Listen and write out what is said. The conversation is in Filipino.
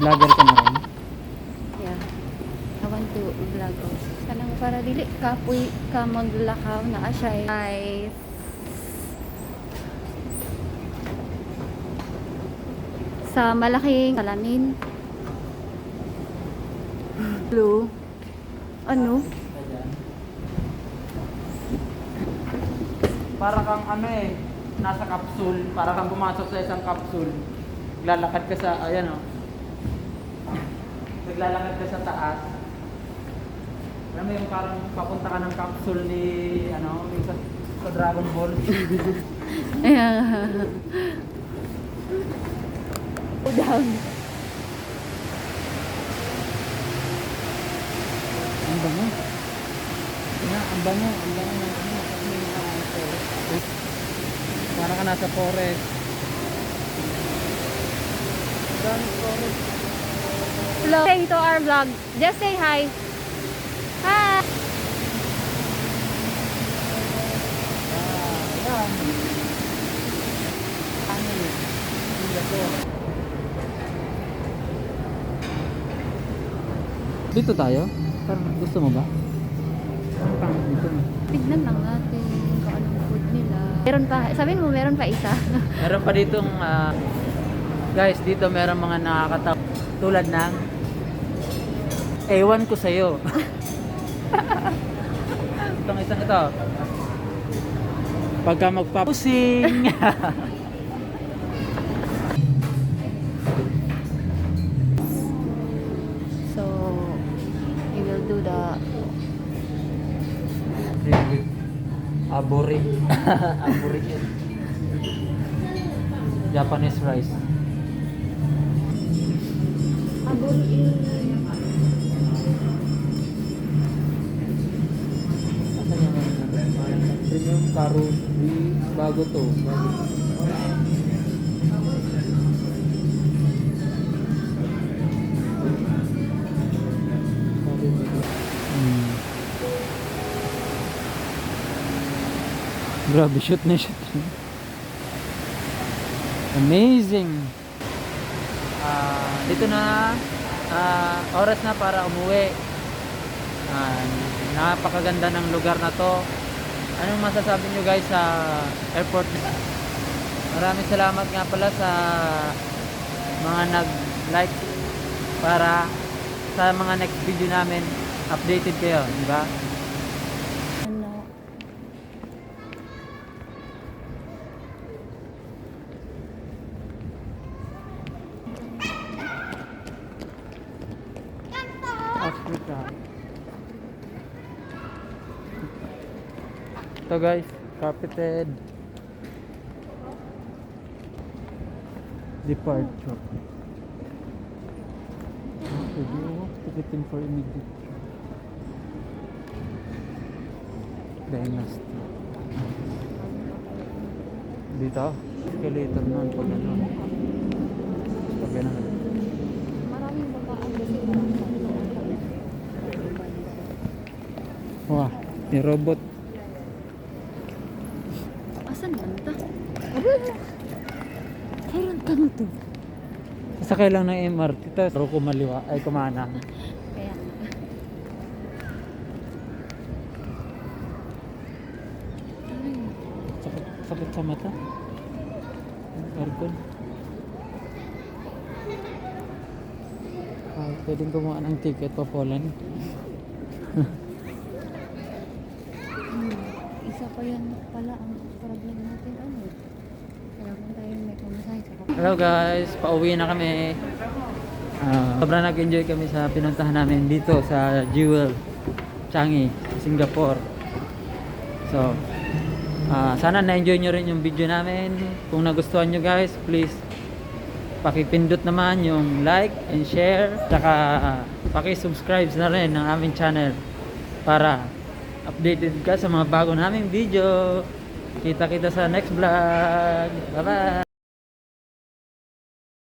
Vlogger ka na rin? Yeah. I want to vlog also. Kanang para dili kapoy ka maglakaw na siya guys. Sa malaking salamin. Blue. Ano? Para kang ano eh, nasa capsule. Para kang pumasok sa isang capsule. Naglalakad ka sa, ayan o. Naglalakad ka sa taas. Alam mo yung parang papunta ka ng capsule ni, ano, yung sa Dragon Ball. Ayan. Go down. Ang bango. Ang bango. Ang bango ng ano. Para ka nasa forest. Forest. Hello. Say to our vlog. Just say hi. Hi. Ayan. Ano yun? Dito tayo? Parang gusto mo ba? Parang dito na. Tignan lang natin kung anong food nila. Meron pa. Sabihin mo, meron pa isa. Meron pa ditong guys, dito meron mga nakakatawa tulad ng ewan ko sa'yo. Itong isang ito. Pagka magpapusing. So, we will do the Abori. Abori. Japanese rice. Premium karu bago to. Grabe, shoot na shoot. Amazing. Dito na oras na para umuwi. Napakaganda ng lugar na to. Anong masasabi nyo guys sa airport? Maraming salamat nga pala sa mga nag-like para sa mga next video namin updated kayo, di ba? ano, Africa. Ito guys, carpeted departure. Ticketing for immediate Dynasty. Dito, escalator nun pag ano. Pag ano. maraming bakaan kasi Wah, yung robot. asan man ta? Kailan ka na to? Sasakay lang ng MRT. Pero kumaliwa, ay kumanang. Kaya Sakit sa mata. Aircon. Pwedeng kumuha ng ticket pa Poland. isa pa yan pala ang problem natin. Ano? Kailangan tayo may kumasay sa Hello guys, pauwi na kami. Sobrang nag-enjoy kami sa pinuntahan namin dito sa Jewel, Changi, Singapore. So, sana na-enjoy nyo rin yung video namin. Kung nagustuhan nyo guys, please pakipindot naman yung like and share. Saka pakisubscribe na rin ng aming channel para updated ka sa mga bago naming video. Kita-kita sa next vlog. Bye-bye!